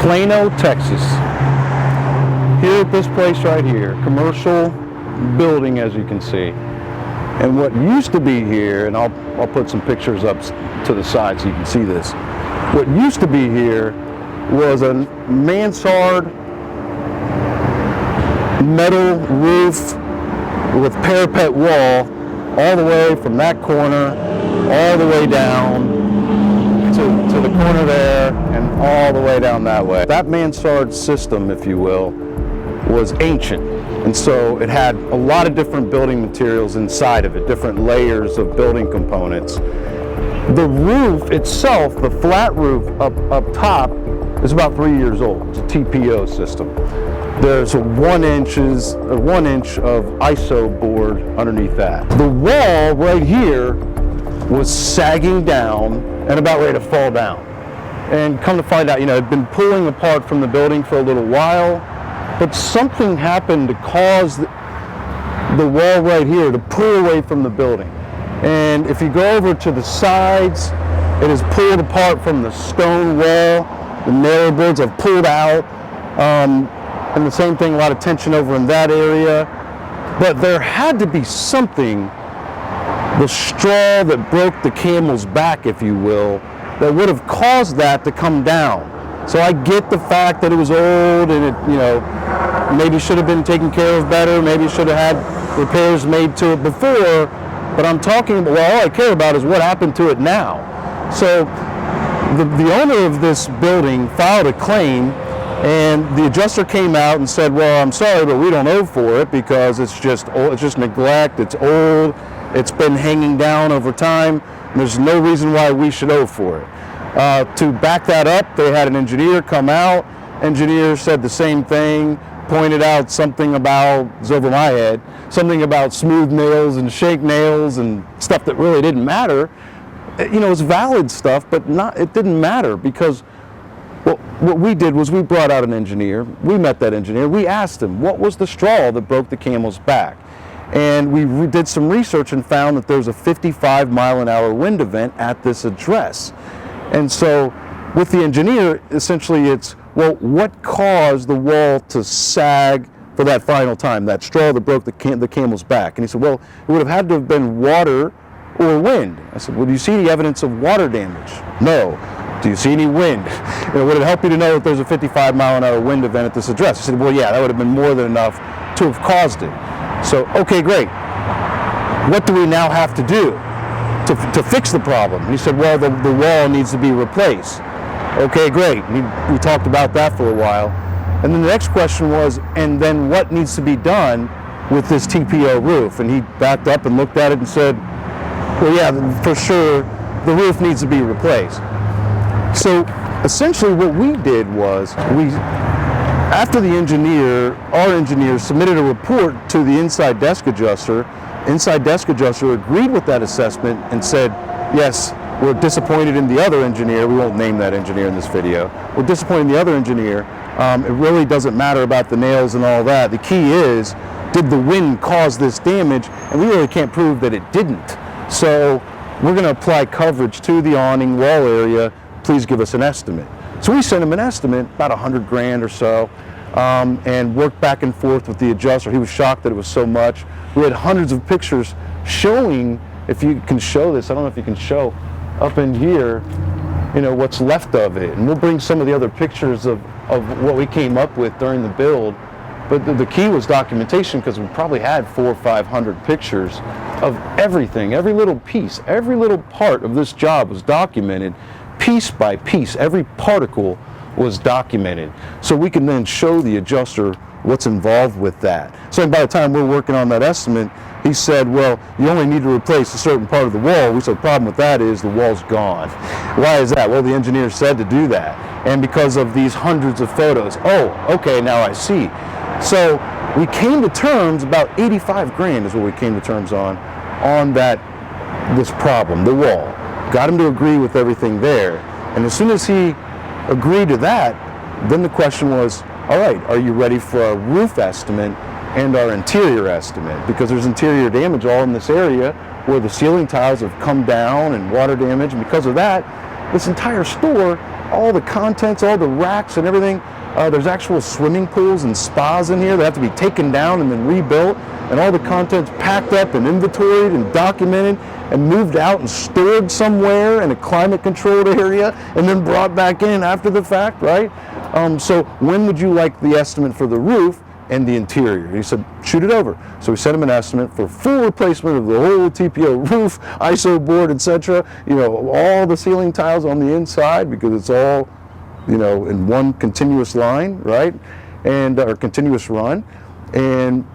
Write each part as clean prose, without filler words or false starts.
Plano, Texas. Here at this place right here, commercial building as you can see. And what used to be here, and I'll put some pictures up to the side so you can see this. What used to be here was a mansard metal roof with parapet wall all the way from that corner all the way down to the corner there and all the way down that way. That mansard system, if you will, was ancient, and so it had a lot of different building materials inside of it, different layers of building components. The roof itself, the flat roof up top, is about 3 years old. It's a TPO system. There's a 1 inch of ISO board underneath that. The wall right here was sagging down and about ready to fall down. And come to find out, it'd been pulling apart from the building for a little while, but something happened to cause the wall right here to pull away from the building. And if you go over to the sides, it is pulled apart from the stone wall. The nail boards have pulled out. And the same thing, a lot of tension over in that area. But there had to be something, the straw that broke the camel's back, if you will, that would have caused that to come down. So I get the fact that it was old and it, maybe should have been taken care of better, maybe should have had repairs made to it before, but I'm talking about, all I care about is what happened to it now. So the owner of this building filed a claim, and the adjuster came out and said, well, I'm sorry, but we don't owe for it because it's just old, it's just neglect, it's old, it's been hanging down over time, and there's no reason why we should owe for it. To back that up, they had an engineer come out. Engineer said the same thing, pointed out something about, it's over my head, something about smooth nails and shake nails and stuff that really didn't matter. It's valid stuff, but it didn't matter because what we did was we brought out an engineer. We met that engineer. We asked him, what was the straw that broke the camel's back? And we did some research and found that there's a 55-mile-an-hour wind event at this address. And so with the engineer, essentially it's, well, what caused the wall to sag for that final time, that straw that broke the camel's back? And he said, well, it would have had to have been water or wind. I said, well, do you see any evidence of water damage? No. Do you see any wind? Would it help you to know that there's a 55-mile-an-hour wind event at this address? He said, well, yeah, that would have been more than enough to have caused it. So, okay, great. What do we now have to do to fix the problem? And he said, well, the wall needs to be replaced. Okay, great. We talked about that for a while. And then the next question was, and then what needs to be done with this TPO roof? And he backed up and looked at it and said, well, yeah, for sure, the roof needs to be replaced. So essentially what we did was, after our engineer submitted a report to the inside desk adjuster agreed with that assessment and said, yes, we're disappointed in the other engineer. We won't name that engineer in this video. We're disappointed in the other engineer. It really doesn't matter about the nails and all that. The key is, did the wind cause this damage? And we really can't prove that it didn't. So we're going to apply coverage to the awning wall area. Please give us an estimate. So we sent him an estimate, about $100,000 or so, and worked back and forth with the adjuster. He was shocked that it was so much. We had hundreds of pictures showing, if you can show this, I don't know if you can show, up in here, what's left of it. And we'll bring some of the other pictures of what we came up with during the build. But the key was documentation, because we probably had 400 or 500 pictures of everything, every little piece, every little part of this job was documented. Piece by piece, every particle was documented. So we can then show the adjuster what's involved with that. So by the time we're working on that estimate, he said, well, you only need to replace a certain part of the wall. We said, the problem with that is the wall's gone. Why is that? Well, the engineer said to do that. And because of these hundreds of photos. Oh, okay, now I see. So we came to terms, about 85 grand is what we came to terms on this problem, the wall. Got him to agree with everything there. And as soon as he agreed to that, then the question was, all right, are you ready for our roof estimate and our interior estimate? Because there's interior damage all in this area where the ceiling tiles have come down and water damage. And because of that, this entire store, all the contents, all the racks and everything, there's actual swimming pools and spas in here that have to be taken down and then rebuilt, and all the contents packed up and inventoried and documented and moved out and stored somewhere in a climate controlled area and then brought back in after the fact, right? So when would you like the estimate for the roof and the interior? He said, shoot it over. So we sent him an estimate for full replacement of the whole TPO roof, ISO board, etc. You know, all the ceiling tiles on the inside, because it's all, you know, in one continuous line, right? And or continuous run, and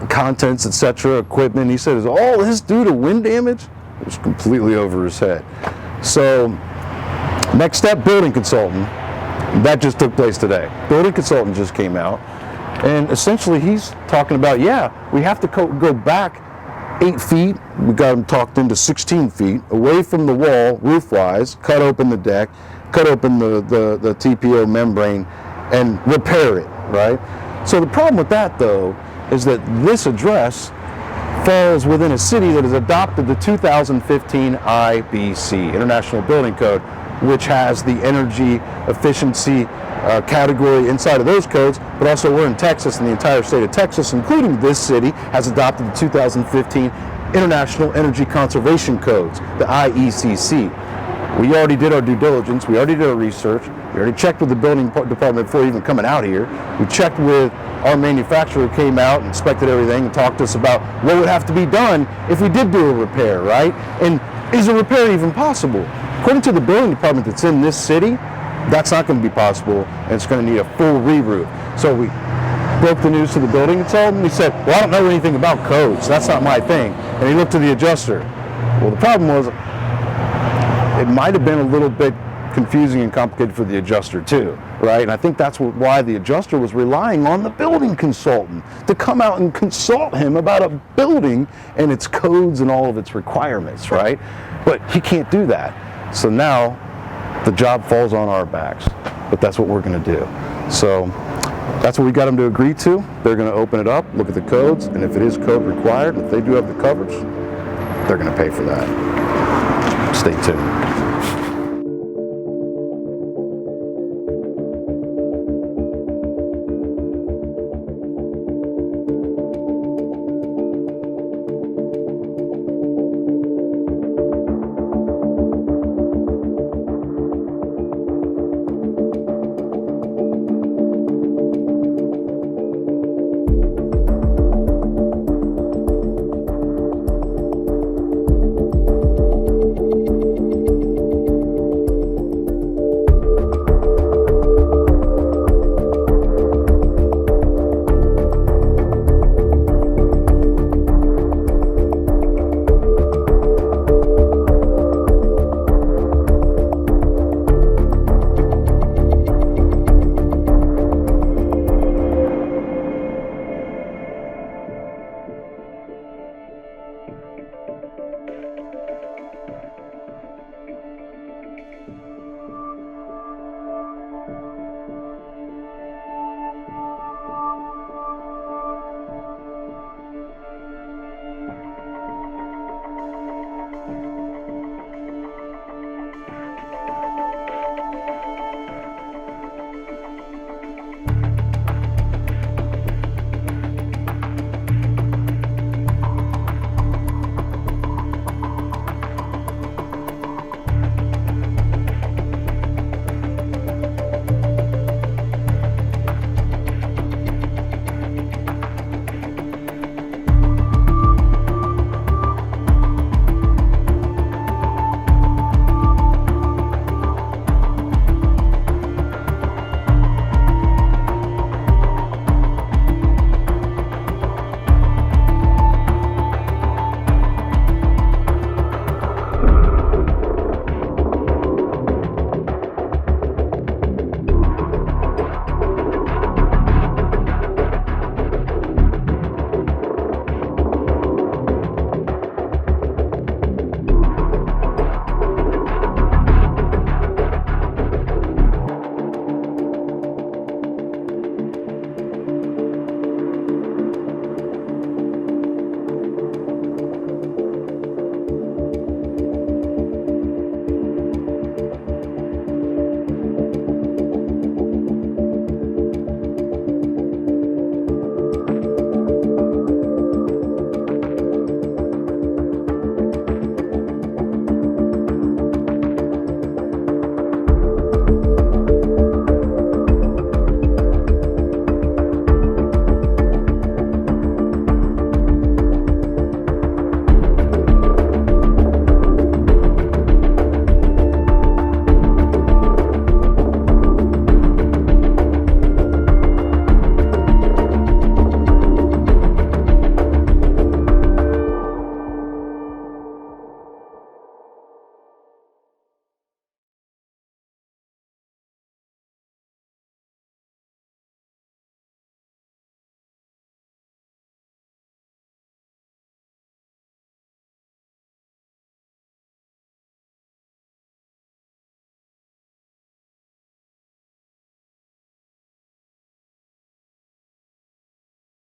contents, etc., equipment. He said, is all this due to wind damage? It was completely over his head. So next step, building consultant. That just took place today. Building consultant just came out, and essentially he's talking about, yeah, we have to go back 8 feet. We got him talked into 16 feet away from the wall, roof-wise, cut open the deck, cut open the TPO membrane, and repair it, right? So the problem with that, though, is that this address falls within a city that has adopted the 2015 IBC, International Building Code, which has the energy efficiency category inside of those codes, but also we're in Texas, and the entire state of Texas, including this city, has adopted the 2015 International Energy Conservation Codes, the IECC. We already did our due diligence, we already did our research, we already checked with the building department before even coming out here. We checked with our manufacturer, who came out and inspected everything and talked to us about what would have to be done if we did do a repair, right? And is a repair even possible? According to the building department that's in this city, that's not going to be possible, and it's going to need a full re-roof. So we broke the news to the building consultant. He said, well, I don't know anything about codes. That's not my thing. And he looked to the adjuster. Well, the problem was, it might have been a little bit confusing and complicated for the adjuster too, right? And I think that's why the adjuster was relying on the building consultant to come out and consult him about a building and its codes and all of its requirements, right? But he can't do that. So now the job falls on our backs, but that's what we're going to do. So that's what we got them to agree to. They're going to open it up, look at the codes, and if it is code required, if they do have the coverage, they're going to pay for that. Stay tuned.